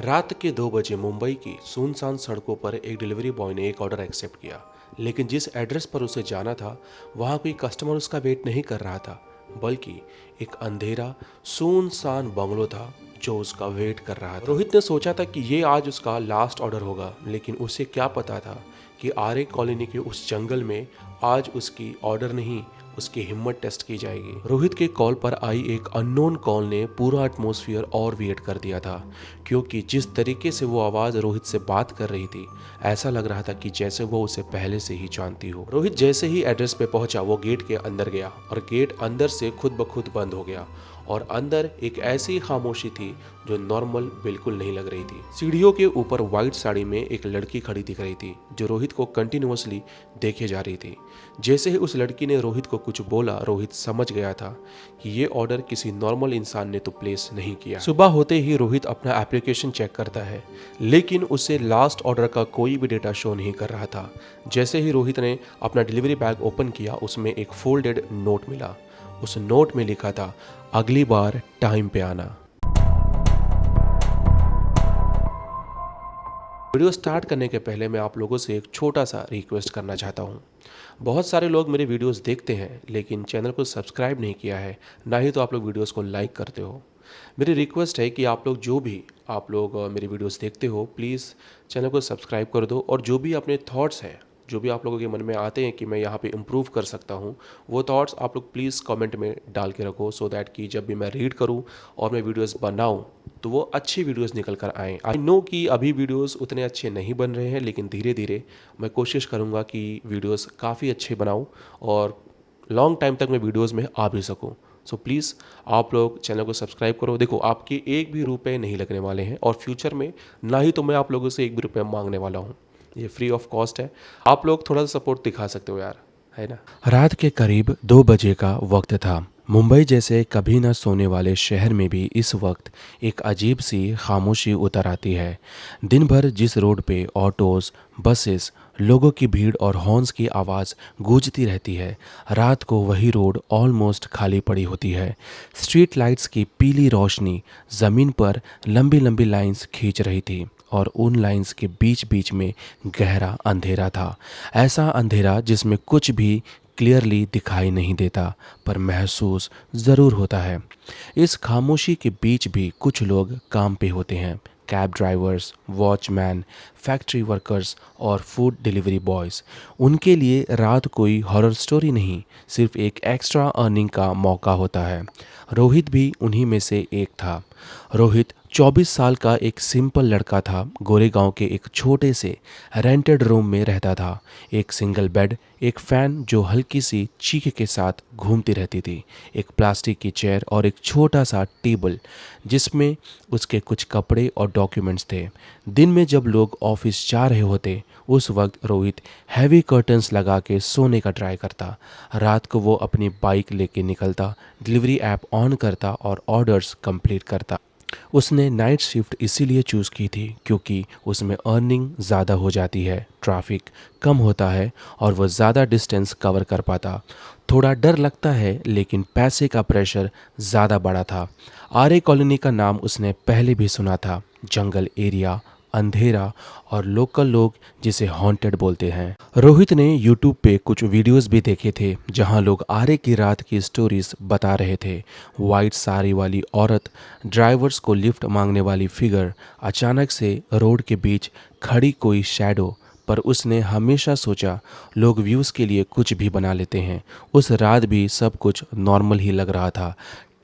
रात के 2 बजे मुंबई की सुनसान सड़कों पर एक डिलीवरी बॉय ने एक ऑर्डर एक्सेप्ट किया, लेकिन जिस एड्रेस पर उसे जाना था वहां कोई कस्टमर उसका वेट नहीं कर रहा था, बल्कि एक अंधेरा सुनसान बंगलो था जो उसका वेट कर रहा था। रोहित ने सोचा था कि ये आज उसका लास्ट ऑर्डर होगा, लेकिन उसे क्या पता था कि आर्य कॉलोनी के उस जंगल में आज उसकी ऑर्डर नहीं, उसकी हिम्मत टेस्ट की जाएगी। रोहित के कॉल पर आई एक अननोन कॉल ने पूरा एटमॉस्फेयर और वियर्ड कर दिया था, क्योंकि जिस तरीके से वो आवाज़ रोहित से बात कर रही थी, ऐसा लग रहा था कि जैसे वो उसे पहले से ही जानती हो। रोहित जैसे ही एड्रेस पे पहुंचा वो गेट के अंदर गया और गेट अंदर से खुद ब खुद बंद हो गया और अंदर एक ऐसी खामोशी थी जो नॉर्मल बिल्कुल नहीं लग रही थी। सीढ़ियों के ऊपर व्हाइट साड़ी में एक लड़की खड़ी दिख रही थी जो रोहित को कंटिन्यूअसली देखे जा रही थी। जैसे ही उस लड़की ने रोहित को कुछ बोला, रोहित समझ गया था कि ये ऑर्डर किसी नॉर्मल इंसान ने तो प्लेस नहीं किया। सुबह होते ही रोहित अपना एप्लीकेशन चेक करता है, लेकिन उसे लास्ट ऑर्डर का कोई भी डेटा शो नहीं कर रहा था। जैसे ही रोहित ने अपना डिलीवरी बैग ओपन किया, उसमें एक फोल्डेड नोट मिला। उस नोट में लिखा था, अगली बार टाइम पे आना। वीडियो स्टार्ट करने के पहले मैं आप लोगों से एक छोटा सा रिक्वेस्ट करना चाहता हूँ। बहुत सारे लोग मेरे वीडियोस देखते हैं लेकिन चैनल को सब्सक्राइब नहीं किया है, ना ही तो आप लोग वीडियोस को लाइक करते हो। मेरी रिक्वेस्ट है कि आप लोग मेरी वीडियोस देखते हो, प्लीज़ चैनल को सब्सक्राइब कर दो और जो भी अपने थॉट्स हैं, जो भी आप लोगों के मन में आते हैं कि मैं यहाँ पे इम्प्रूव कर सकता हूँ, वो थॉट्स आप लोग प्लीज़ कमेंट में डाल के रखो, सो दैट कि जब भी मैं रीड करूँ और मैं वीडियोस बनाऊँ तो वो अच्छी वीडियोस निकल कर आएँ। आई नो कि अभी वीडियोस उतने अच्छे नहीं बन रहे हैं, लेकिन धीरे धीरे मैं कोशिश करूँगा कि वीडियोस काफ़ी अच्छे बनाऊँ और लॉन्ग टाइम तक मैं वीडियोस में आ भी सकूँ। सो प्लीज़ आप लोग चैनल को सब्सक्राइब करो। देखो, आपके एक भी रुपए नहीं लगने वाले हैं और फ्यूचर में ना ही तो मैं आप लोगों से एक भी रुपये मांगने वाला हूँ, ये फ्री ऑफ कॉस्ट है। आप लोग थोड़ा सा सपोर्ट दिखा सकते हो यार, है ना। रात के करीब 2 बजे का वक्त था। मुंबई जैसे कभी ना सोने वाले शहर में भी इस वक्त एक अजीब सी खामोशी उतर आती है। दिन भर जिस रोड पे ऑटोज़, बसेस, लोगों की भीड़ और हॉर्न्स की आवाज़ गूंजती रहती है, रात को वही रोड ऑलमोस्ट खाली पड़ी होती है। स्ट्रीट लाइट्स की पीली रोशनी ज़मीन पर लंबी लंबी लाइंस खींच रही थी और उन लाइंस के बीच बीच में गहरा अंधेरा था। ऐसा अंधेरा जिसमें कुछ भी क्लियरली दिखाई नहीं देता, पर महसूस ज़रूर होता है। इस खामोशी के बीच भी कुछ लोग काम पे होते हैं। Cab drivers, watchman, factory workers और फूड डिलीवरी बॉयज़। उनके लिए रात कोई हॉरर स्टोरी नहीं, सिर्फ एक एक्स्ट्रा अर्निंग का मौका होता है। रोहित भी उन्हीं में से एक था। रोहित 24 साल का एक सिंपल लड़का था। गोरेगांव के एक छोटे से रेंटेड रूम में रहता था। एक सिंगल बेड, एक फ़ैन जो हल्की सी चीख के साथ घूमती रहती थी, एक प्लास्टिक की चेयर और एक छोटा सा टेबल जिसमें उसके कुछ कपड़े और डॉक्यूमेंट्स थे। दिन में जब लोग ऑफिस जा रहे होते, उस वक्त रोहित हैवी कर्टन्स लगा के सोने का ट्राई करता। रात को वो अपनी बाइक लेके निकलता, डिलीवरी ऐप ऑन करता और ऑर्डर्स कंप्लीट करता। उसने नाइट शिफ्ट इसीलिए चूज़ की थी क्योंकि उसमें अर्निंग ज़्यादा हो जाती है, ट्रैफिक कम होता है और वह ज़्यादा डिस्टेंस कवर कर पाता। थोड़ा डर लगता है, लेकिन पैसे का प्रेशर ज़्यादा बड़ा था। आर्य कॉलोनी का नाम उसने पहले भी सुना था। जंगल एरिया, अंधेरा और लोकल लोग जिसे हॉन्टेड बोलते हैं। रोहित ने यूट्यूब पे कुछ वीडियोस भी देखे थे जहां लोग आर्य की रात की स्टोरीज बता रहे थे। वाइट साड़ी वाली औरत, ड्राइवर्स को लिफ्ट मांगने वाली फिगर, अचानक से रोड के बीच खड़ी कोई शैडो। पर उसने हमेशा सोचा लोग व्यूज़ के लिए कुछ भी बना लेते हैं। उस रात भी सब कुछ नॉर्मल ही लग रहा था।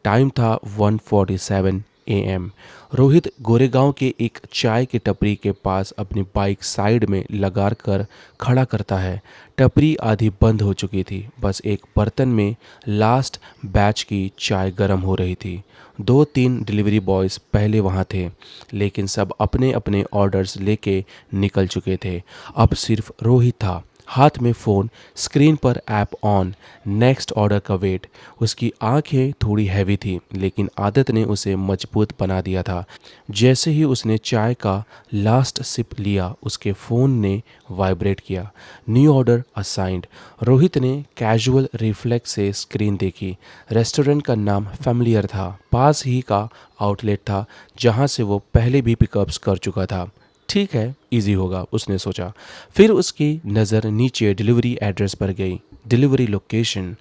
टाइम था 1:47 AM। रोहित गोरेगांव के एक चाय की टपरी के पास अपनी बाइक साइड में लगा कर खड़ा करता है। टपरी आधी बंद हो चुकी थी, बस एक बर्तन में लास्ट बैच की चाय गर्म हो रही थी। 2-3 डिलीवरी बॉयज़ पहले वहाँ थे, लेकिन सब अपने अपने ऑर्डर्स लेके निकल चुके थे। अब सिर्फ रोहित था। हाथ में फ़ोन, स्क्रीन पर ऐप ऑन, नेक्स्ट ऑर्डर का वेट। उसकी आंखें थोड़ी हैवी थी, लेकिन आदत ने उसे मजबूत बना दिया था। जैसे ही उसने चाय का लास्ट सिप लिया, उसके फ़ोन ने वाइब्रेट किया। New order assigned. रोहित ने कैजुअल रिफ्लेक्स से स्क्रीन देखी। रेस्टोरेंट का नाम फैमिलियर था, पास ही का आउटलेट था जहां से वो पहले भी पिकअप्स कर चुका था। ठीक है, इजी होगा, उसने सोचा। फिर उसकी नज़र नीचे डिलीवरी एड्रेस पर गई। डिलीवरी लोकेशन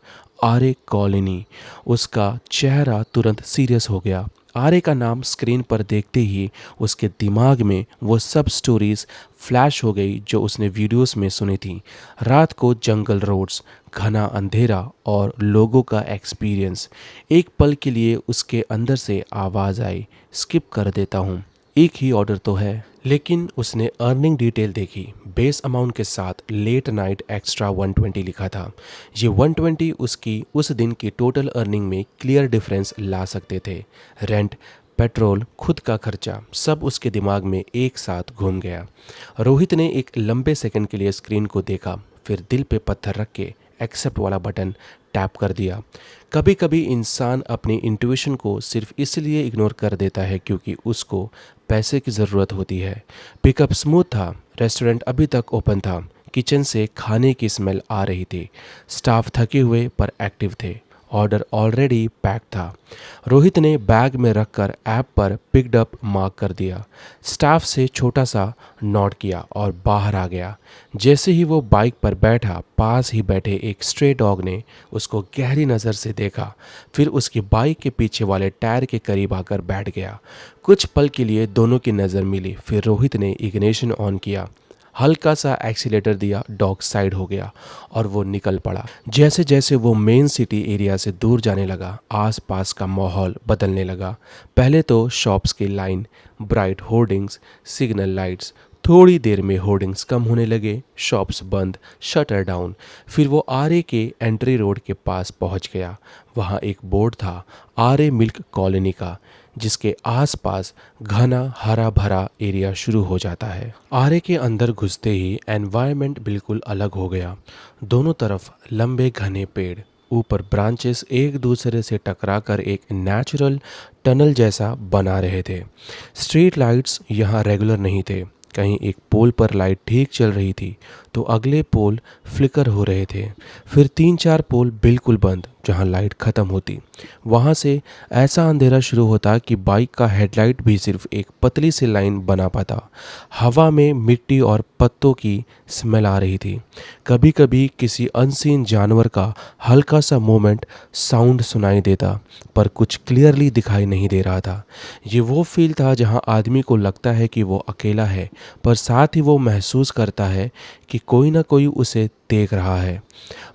आर्य कॉलोनी। उसका चेहरा तुरंत सीरियस हो गया। आर्य का नाम स्क्रीन पर देखते ही उसके दिमाग में वो सब स्टोरीज फ्लैश हो गई जो उसने वीडियोस में सुनी थी। रात को जंगल रोड्स, घना अंधेरा और लोगों का एक्सपीरियंस। एक पल के लिए उसके अंदर से आवाज़ आई, स्किप कर देता हूँ, एक ही ऑर्डर तो है। लेकिन उसने अर्निंग डिटेल देखी। बेस अमाउंट के साथ लेट नाइट एक्स्ट्रा 120 लिखा था। ये 120 उसकी उस दिन की टोटल अर्निंग में क्लियर डिफरेंस ला सकते थे। रेंट, पेट्रोल, खुद का खर्चा, सब उसके दिमाग में एक साथ घूम गया। रोहित ने एक लंबे सेकंड के लिए स्क्रीन को देखा, फिर दिल पे पत्थर रख के एक्सेप्ट वाला बटन टैप कर दिया। कभी कभी इंसान अपनी इंट्यूशन को सिर्फ इसलिए इग्नोर कर देता है क्योंकि उसको पैसे की ज़रूरत होती है। पिकअप स्मूथ था। रेस्टोरेंट अभी तक ओपन था। किचन से खाने की स्मेल आ रही थी। स्टाफ थके हुए पर एक्टिव थे। ऑर्डर ऑलरेडी पैक था। रोहित ने बैग में रखकर ऐप पर पिक्ड अप मार्क कर दिया। स्टाफ से छोटा सा नॉट किया और बाहर आ गया। जैसे ही वो बाइक पर बैठा, पास ही बैठे एक स्ट्रे डॉग ने उसको गहरी नज़र से देखा, फिर उसकी बाइक के पीछे वाले टायर के करीब आकर बैठ गया। कुछ पल के लिए दोनों की नज़र मिली, फिर रोहित ने इग्निशन ऑन किया, हल्का सा एक्सीलेटर दिया, डॉग साइड हो गया और वो निकल पड़ा। जैसे जैसे वो मेन सिटी एरिया से दूर जाने लगा, आसपास का माहौल बदलने लगा। पहले तो शॉप्स की line, bright hoardings, signal lights. थोड़ी देर में होर्डिंग्स कम होने लगे, शॉप्स बंद, शटर डाउन। फिर वो आर्य के एंट्री रोड के पास पहुंच गया। वहाँ एक बोर्ड था, आर्य मिल्क कॉलोनी का, जिसके आसपास घना हरा भरा एरिया शुरू हो जाता है। आरे के अंदर घुसते ही एनवायरनमेंट बिल्कुल अलग हो गया। दोनों तरफ लंबे घने पेड़, ऊपर ब्रांचेस एक दूसरे से टकराकर एक नेचुरल टनल जैसा बना रहे थे। स्ट्रीट लाइट्स यहाँ रेगुलर नहीं थे। कहीं एक पोल पर लाइट ठीक चल रही थी तो अगले पोल फ्लिकर हो रहे थे। फिर 3-4 पोल बिल्कुल बंद, जहां लाइट ख़त्म होती। वहां से ऐसा अंधेरा शुरू होता कि बाइक का हेडलाइट भी सिर्फ एक पतली सी लाइन बना पाता। हवा में मिट्टी और पत्तों की स्मेल आ रही थी। कभी कभी किसी अनसीन जानवर का हल्का सा मूवमेंट साउंड सुनाई देता, पर कुछ क्लियरली दिखाई नहीं दे रहा था। ये वो फील था जहां आदमी को लगता है कि वो अकेला है, पर साथ ही वो महसूस करता है कि कोई ना कोई उसे देख रहा है।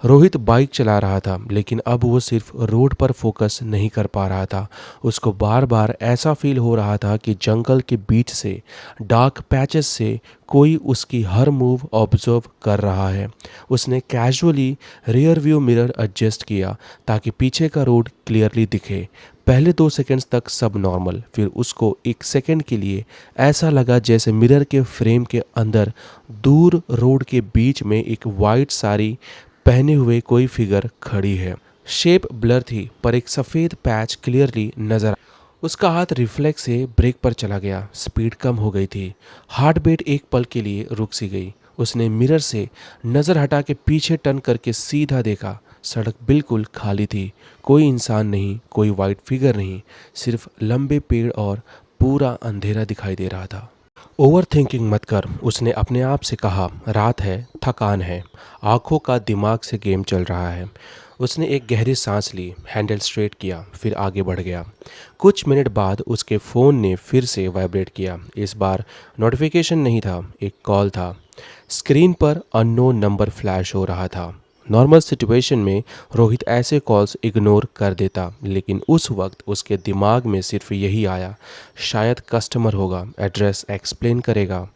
रोहित बाइक चला रहा था, लेकिन अब वो सिर्फ रोड पर फोकस नहीं कर पा रहा था। उसको बार बार ऐसा फील हो रहा था कि जंगल के बीच से, डार्क पैचेस से कोई उसकी हर मूव ऑब्जर्व कर रहा है। उसने casually rear view mirror adjust किया ताकि पीछे का रोड क्लियरली दिखे। पहले 2 सेकंड्स तक सब नॉर्मल, फिर उसको 1 सेकंड के लिए ऐसा लगा जैसे मिरर के फ्रेम के अंदर दूर रोड के बीच में एक वाइट साड़ी पहने हुए कोई फिगर खड़ी है। शेप ब्लर थी, पर एक सफ़ेद पैच क्लियरली नजर। उसका हाथ रिफ्लेक्स से ब्रेक पर चला गया। स्पीड कम हो गई थी। हार्ट बीट एक पल के लिए रुक सी गई। उसने मिरर से नज़र हटा के पीछे टर्न करके सीधा देखा। सड़क बिल्कुल खाली थी। कोई इंसान नहीं, कोई वाइट फिगर नहीं, सिर्फ लंबे पेड़ और पूरा अंधेरा दिखाई दे रहा था। ओवर थिंकिंग मत कर, उसने अपने आप से कहा। रात है, थकान है, आंखों का दिमाग से गेम चल रहा है। उसने एक गहरी सांस ली, हैंडल स्ट्रेट किया, फिर आगे बढ़ गया। कुछ मिनट बाद उसके फ़ोन ने फिर से वाइब्रेट किया। इस बार नोटिफिकेशन नहीं था, एक कॉल था। स्क्रीन पर अननोन नंबर फ्लैश हो रहा था। नॉर्मल सिचुएशन में रोहित ऐसे कॉल्स इग्नोर कर देता, लेकिन उस वक्त उसके दिमाग में सिर्फ यही आया, शायद कस्टमर होगा, एड्रेस एक्सप्लेन करेगा।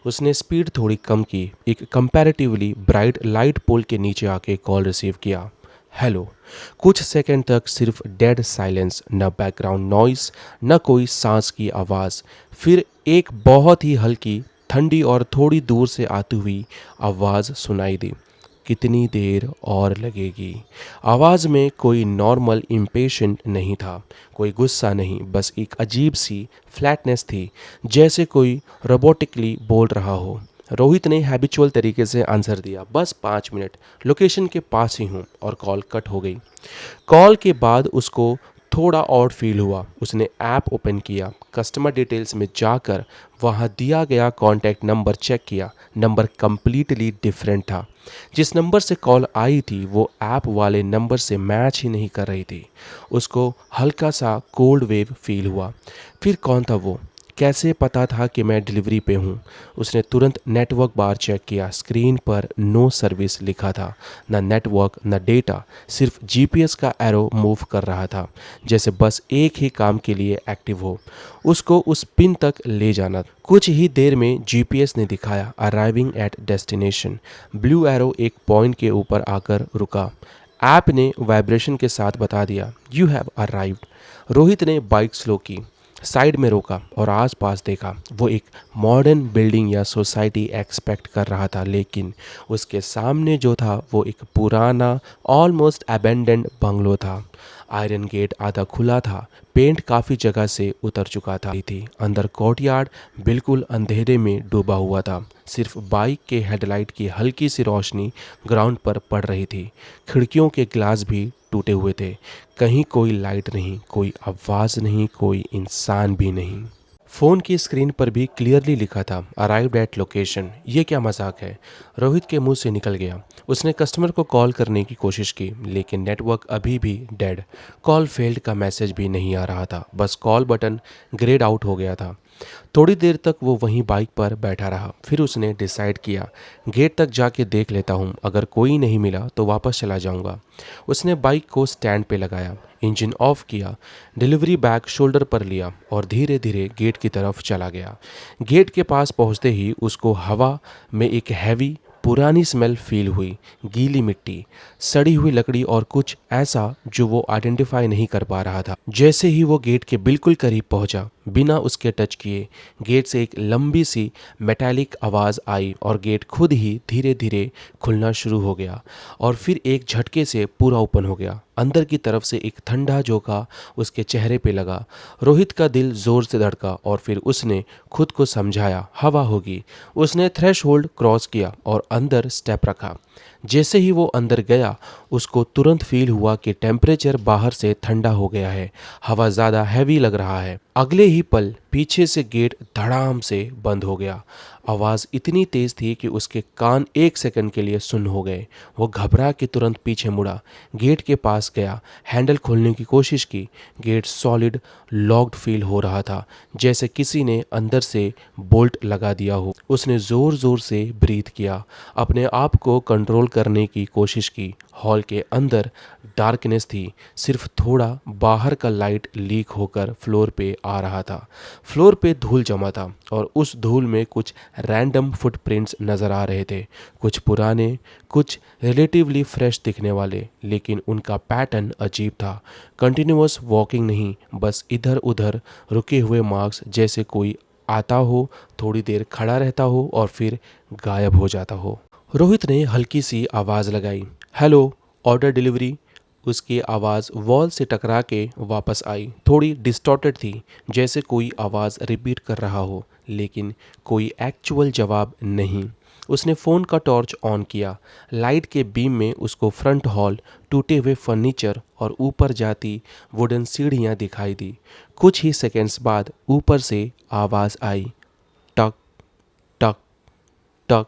उसने स्पीड थोड़ी कम की, एक कंपैरेटिवली ब्राइट लाइट पोल के नीचे आके कॉल रिसीव किया। हेलो। कुछ सेकंड तक सिर्फ डेड साइलेंस, न बैकग्राउंड नॉइस, न कोई सांस की आवाज़। फिर एक बहुत ही हल्की ठंडी और थोड़ी दूर से आती हुई आवाज़ सुनाई दी। कितनी देर और लगेगी? आवाज़ में कोई नॉर्मल इम्पेशेंट नहीं था, कोई गुस्सा नहीं, बस एक अजीब सी फ्लैटनेस थी, जैसे कोई रोबोटिकली बोल रहा हो। रोहित ने हैबिचुअल तरीके से आंसर दिया, बस 5 मिनट, लोकेशन के पास ही हूँ, और कॉल कट हो गई। कॉल के बाद उसको थोड़ा ऑड फील हुआ। उसने ऐप ओपन किया, कस्टमर डिटेल्स में जाकर वहाँ दिया गया कॉन्टैक्ट नंबर चेक किया। नंबर कम्प्लीटली डिफरेंट था। जिस नंबर से कॉल आई थी वो ऐप वाले नंबर से मैच ही नहीं कर रही थी। उसको हल्का सा कोल्ड वेव फील हुआ। फिर कौन था वो? कैसे पता था कि मैं डिलीवरी पे हूँ? उसने तुरंत नेटवर्क बार चेक किया। स्क्रीन पर नो सर्विस लिखा था। न नेटवर्क न डेटा, सिर्फ जीपीएस का एरो मूव कर रहा था, जैसे बस एक ही काम के लिए एक्टिव हो, उसको उस पिन तक ले जाना। कुछ ही देर में जीपीएस ने दिखाया arriving at destination. Blue arrow एक पॉइंट के ऊपर आकर रुका। ऐप ने वाइब्रेशन के साथ बता दिया, यू हैव अराइव्ड। रोहित ने बाइक स्लो की, साइड में रोका और आसपास देखा। वो एक मॉडर्न बिल्डिंग या सोसाइटी एक्सपेक्ट कर रहा था, लेकिन उसके सामने जो था वो एक पुराना ऑलमोस्ट अबेंडेंड बंगलो था। आयरन गेट आधा खुला था, पेंट काफ़ी जगह से उतर चुका था। अंदर कोर्टयार्ड बिल्कुल अंधेरे में डूबा हुआ था। सिर्फ बाइक के हेडलाइट की हल्की सी रोशनी ग्राउंड पर पड़ रही थी। खिड़कियों के ग्लास भी टूटे हुए थे। कहीं कोई लाइट नहीं, कोई आवाज़ नहीं, कोई इंसान भी नहीं। फ़ोन की स्क्रीन पर भी क्लियरली लिखा था अराइव्ड एट लोकेशन। ये क्या मजाक है? रोहित के मुंह से निकल गया। उसने कस्टमर को कॉल करने की कोशिश की, लेकिन नेटवर्क अभी भी डेड। कॉल फेल्ड का मैसेज भी नहीं आ रहा था, बस कॉल बटन ग्रेड आउट हो गया था। थोड़ी देर तक वो वहीं बाइक पर बैठा रहा। फिर उसने डिसाइड किया, गेट तक जाके देख लेता हूँ, अगर कोई नहीं मिला तो वापस चला जाऊँगा। उसने बाइक को स्टैंड पे लगाया, इंजन ऑफ किया, डिलीवरी बैग शोल्डर पर लिया और धीरे धीरे गेट की तरफ चला गया। गेट के पास पहुँचते ही उसको हवा में एक हैवी पुरानी स्मेल फील हुई। गीली मिट्टी, सड़ी हुई लकड़ी और कुछ ऐसा जो वो आइडेंटिफाई नहीं कर पा रहा था। जैसे ही वो गेट के बिल्कुल करीब पहुंचा, बिना उसके टच किए गेट से एक लंबी सी मेटालिक आवाज़ आई और गेट खुद ही धीरे धीरे खुलना शुरू हो गया और फिर एक झटके से पूरा ओपन हो गया। अंदर की तरफ से एक ठंडा झोंका उसके चेहरे पे लगा। रोहित का दिल जोर से धड़का और फिर उसने खुद को समझाया हवा होगी। उसने थ्रेशहोल्ड क्रॉस किया और अंदर स्टेप रखा। जैसे ही वो अंदर गया, उसको तुरंत फील हुआ कि टेम्परेचर बाहर से ठंडा हो गया है, हवा ज़्यादा हैवी लग रहा है। अगले ही पल पीछे से गेट धड़ाम से बंद हो गया। आवाज़ इतनी तेज़ थी कि उसके कान एक सेकंड के लिए सुन्न हो गए। वो घबरा के तुरंत पीछे मुड़ा, गेट के पास गया, हैंडल खोलने की कोशिश की। गेट सॉलिड लॉक्ड फील हो रहा था, जैसे किसी ने अंदर से बोल्ट लगा दिया हो। उसने ज़ोर ज़ोर से ब्रीथ किया, अपने आप को कंट्रोल करने की कोशिश की। हॉल के अंदर डार्कनेस थी, सिर्फ थोड़ा बाहर का लाइट लीक होकर फ्लोर पे आ रहा था। फ्लोर पे धूल जमा था और उस धूल में कुछ रैंडम फुटप्रिंट्स नज़र आ रहे थे, कुछ पुराने, कुछ रिलेटिवली फ्रेश दिखने वाले, लेकिन उनका पैटर्न अजीब था। कंटिन्यूअस वॉकिंग नहीं, बस इधर उधर रुके हुए मार्क्स, जैसे कोई आता हो, थोड़ी देर खड़ा रहता हो और फिर गायब हो जाता हो। रोहित ने हल्की सी आवाज़ लगाई, हेलो, ऑर्डर डिलीवरी। उसकी आवाज़ वॉल से टकरा के वापस आई, थोड़ी डिस्टॉर्टेड थी, जैसे कोई आवाज़ रिपीट कर रहा हो, लेकिन कोई एक्चुअल जवाब नहीं। उसने फ़ोन का टॉर्च ऑन किया। लाइट के बीम में उसको फ्रंट हॉल, टूटे हुए फर्नीचर और ऊपर जाती वुडन सीढ़ियाँ दिखाई दी। कुछ ही सेकेंड्स बाद ऊपर से आवाज़ आई, टक टक टक,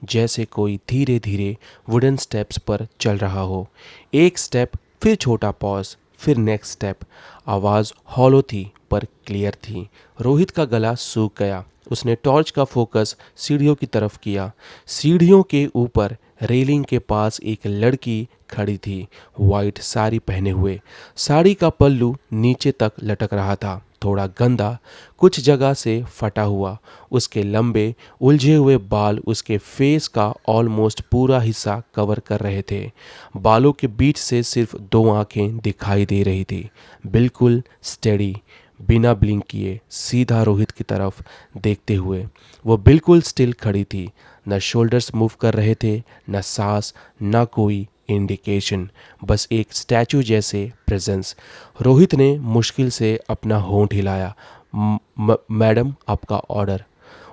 जैसे कोई धीरे धीरे वुडन स्टेप्स पर चल रहा हो। एक स्टेप, फिर छोटा पॉज, फिर नेक्स्ट स्टेप। आवाज़ हॉलो थी पर क्लियर थी। रोहित का गला सूख गया। उसने टॉर्च का फोकस सीढ़ियों की तरफ किया। सीढ़ियों के ऊपर रेलिंग के पास एक लड़की खड़ी थी, वाइट साड़ी पहने हुए। साड़ी का पल्लू नीचे तक लटक रहा था, थोड़ा गंदा, कुछ जगह से फटा हुआ। उसके लंबे उलझे हुए बाल उसके फेस का ऑलमोस्ट पूरा हिस्सा कवर कर रहे थे। बालों के बीच से सिर्फ 2 आंखें दिखाई दे रही थी, बिल्कुल स्टेडी, बिना ब्लिंक किए सीधा रोहित की तरफ देखते हुए। वो बिल्कुल स्टिल खड़ी थी, न शोल्डर्स मूव कर रहे थे, न सांस, न कोई इंडिकेशन, बस एक स्टैचू जैसे प्रेजेंस। रोहित ने मुश्किल से अपना होंठ हिलाया। मैडम, आपका ऑर्डर।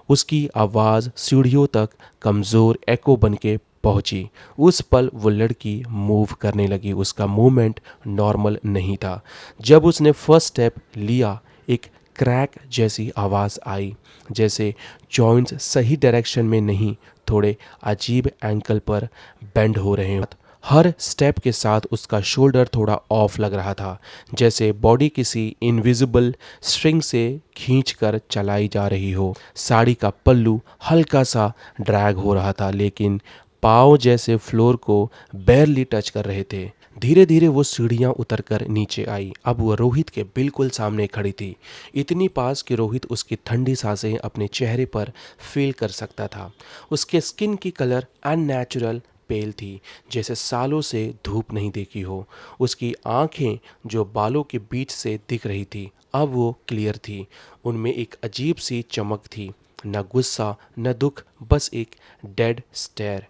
उसकी आवाज़ सीढ़ियों तक कमज़ोर एको बन के पहुंची। उस पल वो लड़की मूव करने लगी। उसका मूवमेंट नॉर्मल नहीं था। जब उसने फर्स्ट स्टेप लिया, एक क्रैक जैसी आवाज़ आई, जैसे जॉइंट्स सही डायरेक्शन में नहीं, थोड़े अजीब एंगल पर बेंड हो रहे हों। हर स्टेप के साथ उसका शोल्डर थोड़ा ऑफ लग रहा था, जैसे बॉडी किसी इनविजिबल स्ट्रिंग से खींच कर चलाई जा रही हो। साड़ी का पल्लू हल्का सा ड्रैग हो रहा था, लेकिन पाँव जैसे फ्लोर को बैरली टच कर रहे थे। धीरे धीरे वो सीढ़ियाँ उतरकर नीचे आई। अब वो रोहित के बिल्कुल सामने खड़ी थी, इतनी पास कि रोहित उसकी ठंडी सांसें अपने चेहरे पर फील कर सकता था। उसके स्किन की कलर अननेचुरल पेल थी, जैसे सालों से धूप नहीं देखी हो। उसकी आंखें जो बालों के बीच से दिख रही थी, अब वो क्लियर थी। उनमें एक अजीब सी चमक थी, न गुस्सा न दुख, बस एक डेड स्टेयर।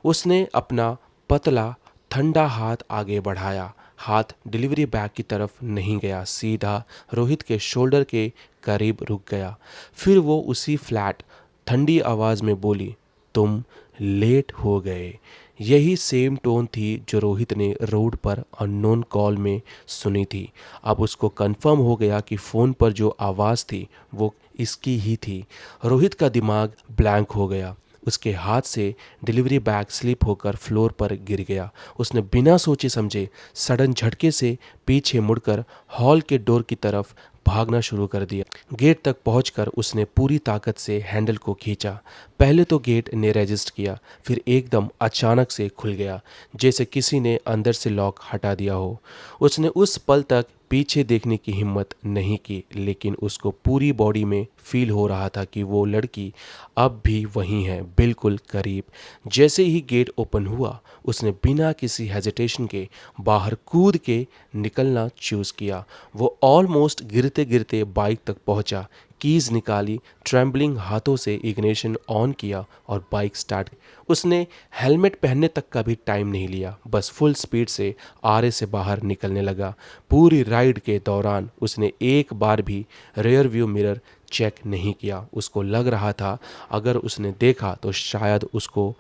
उसने अपना पतला ठंडा हाथ आगे बढ़ाया। हाथ डिलीवरी बैग की तरफ नहीं गया, सीधा रोहित के शोल्डर के करीब रुक गया। फिर वो उसी फ्लैट ठंडी आवाज़ में बोली, तुम लेट हो गए। यही सेम टोन थी जो रोहित ने रोड पर अननोन कॉल में सुनी थी। अब उसको कंफर्म हो गया कि फ़ोन पर जो आवाज़ थी वो इसकी ही थी। रोहित का दिमाग ब्लैंक हो गया। उसके हाथ से डिलीवरी बैग स्लिप होकर फ्लोर पर गिर गया। उसने बिना सोचे समझे सडन झटके से पीछे मुड़कर हॉल के डोर की तरफ भागना शुरू कर दिया। गेट तक पहुंचकर उसने पूरी ताकत से हैंडल को खींचा। पहले तो गेट ने रेजिस्ट किया, फिर एकदम अचानक से खुल गया, जैसे किसी ने अंदर से लॉक हटा दिया हो। उसने उस पल तक पीछे देखने की हिम्मत नहीं की, लेकिन उसको पूरी बॉडी में फील हो रहा था कि वो लड़की अब भी वहीं है, बिल्कुल करीब। जैसे ही गेट ओपन हुआ, उसने बिना किसी हेजिटेशन के बाहर कूद के निकलना चूज़ किया। वो ऑलमोस्ट गिरते गिरते बाइक तक पहुंचा, कीज़ निकाली, ट्रेम्बलिंग हाथों से इग्निशन ऑन किया और बाइक स्टार्ट। उसने हेलमेट पहनने तक का भी टाइम नहीं लिया, बस फुल स्पीड से आरे से बाहर निकलने लगा। पूरी राइड के दौरान उसने एक बार भी रेयर व्यू मिरर चेक नहीं किया। उसको लग रहा था अगर उसने देखा तो शायद उसको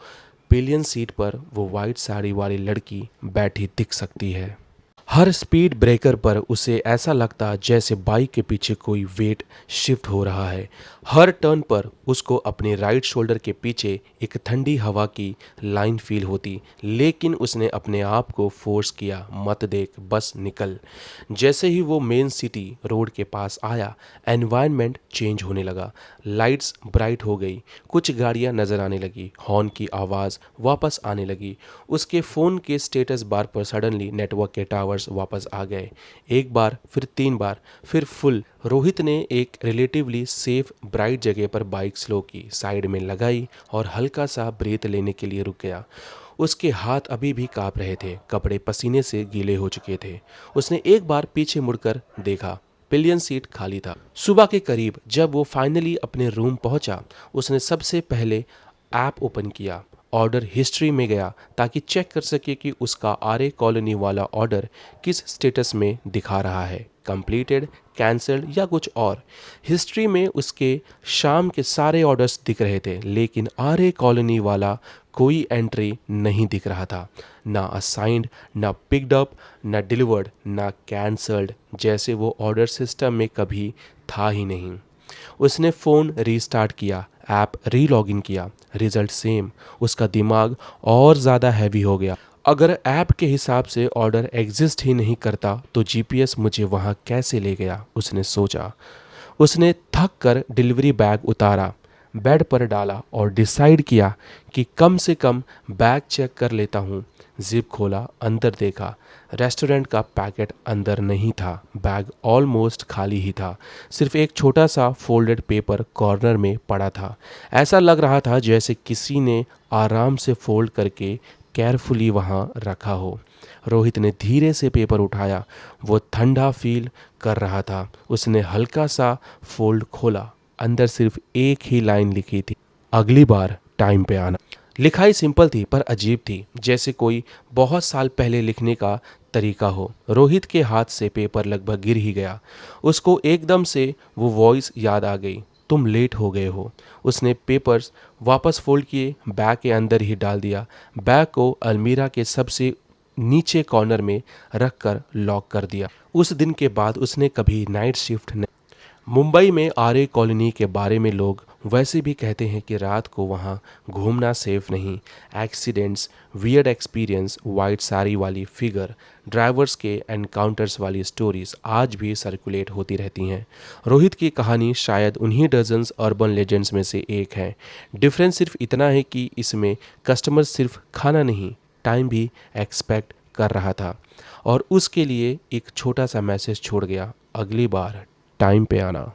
पिलियन सीट पर वो वाइट साड़ी वाली लड़की बैठी दिख सकती है। हर स्पीड ब्रेकर पर उसे ऐसा लगता जैसे बाइक के पीछे कोई वेट शिफ्ट हो रहा है। हर टर्न पर उसको अपने राइट शोल्डर के पीछे एक ठंडी हवा की लाइन फील होती, लेकिन उसने अपने आप को फोर्स किया, मत देख, बस निकल। जैसे ही वो मेन सिटी रोड के पास आया, एनवायरनमेंट चेंज होने लगा। लाइट्स ब्राइट हो गई, कुछ गाड़ियां नजर आने लगी, हॉर्न की आवाज़ वापस आने लगी। उसके फ़ोन के स्टेटस बार पर सडनली नेटवर्क के टावर्स वापस आ गए। एक बार, फिर 3 बार, फिर फुल। रोहित ने एक रिलेटिवली सेफ ब्राइट जगह पर बाइक स्लो की, साइड में लगाई और हल्का सा ब्रेथ लेने के लिए रुक गया। उसके हाथ अभी भी कांप रहे थे, कपड़े पसीने से गीले हो चुके थे। उसने एक बार पीछे मुड़कर देखा, पिलियन सीट खाली था। सुबह के करीब जब वो फाइनली अपने रूम पहुंचा, उसने सबसे पहले ऐप ओपन किया, ऑर्डर हिस्ट्री में गया ताकि चेक कर सके कि उसका आरे कॉलोनी वाला ऑर्डर किस स्टेटस में दिखा रहा है, कंप्लीटेड, कैंसल्ड या कुछ और। हिस्ट्री में उसके शाम के सारे ऑर्डर्स दिख रहे थे, लेकिन आरे कॉलोनी वाला कोई एंट्री नहीं दिख रहा था। ना असाइंड, ना पिक्ड अप, ना डिलीवर्ड, ना कैंसल्ड, जैसे वो ऑर्डर सिस्टम में कभी था ही नहीं। उसने फ़ोन रीस्टार्ट किया, ऐप रीलॉगिन किया, रिजल्ट सेम। उसका दिमाग और ज़्यादा हैवी हो गया। अगर ऐप के हिसाब से ऑर्डर एग्जिस्ट ही नहीं करता तो जीपीएस मुझे वहाँ कैसे ले गया, उसने सोचा। उसने थक कर डिलीवरी बैग उतारा, बेड पर डाला और डिसाइड किया कि कम से कम बैग चेक कर लेता हूँ। जिप खोला, अंदर देखा, रेस्टोरेंट का पैकेट अंदर नहीं था। बैग ऑलमोस्ट खाली ही था, सिर्फ एक छोटा सा फोल्डेड पेपर कॉर्नर में पड़ा था। ऐसा लग रहा था जैसे किसी ने आराम से फोल्ड करके केयरफुली वहाँ रखा हो। रोहित ने धीरे से पेपर उठाया। वो ठंडा फील कर रहा था। उसने हल्का सा फोल्ड खोला। अंदर सिर्फ एक ही लाइन लिखी थी, अगली बार टाइम पे आना। लिखाई सिंपल थी पर अजीब थी, जैसे कोई बहुत साल पहले लिखने का तरीका हो। रोहित के हाथ से पेपर लगभग गिर ही गया। उसको एकदम से वो वॉइस याद आ गई, तुम लेट हो गए हो। उसने पेपर्स वापस फोल्ड किए, बैग के अंदर ही डाल दिया। बैग को अलमीरा के सबसे नीचे कॉर्नर में रखकर लॉक कर दिया। उस दिन के बाद उसने कभी नाइट शिफ्ट नहीं। मुंबई में आरे कॉलोनी के बारे में लोग वैसे भी कहते हैं कि रात को वहाँ घूमना सेफ नहीं। Accidents, weird experience, white sari वाली फिगर, ड्राइवर्स के एनकाउंटर्स वाली स्टोरीज आज भी सर्कुलेट होती रहती हैं। रोहित की कहानी शायद उन्हीं डजन्स अर्बन लेजेंड्स में से एक है। डिफरेंस सिर्फ इतना है कि इसमें कस्टमर सिर्फ खाना नहीं, टाइम भी एक्सपेक्ट कर रहा था और उसके लिए एक छोटा सा मैसेज छोड़ गया, अगली बार टाइम पे आना।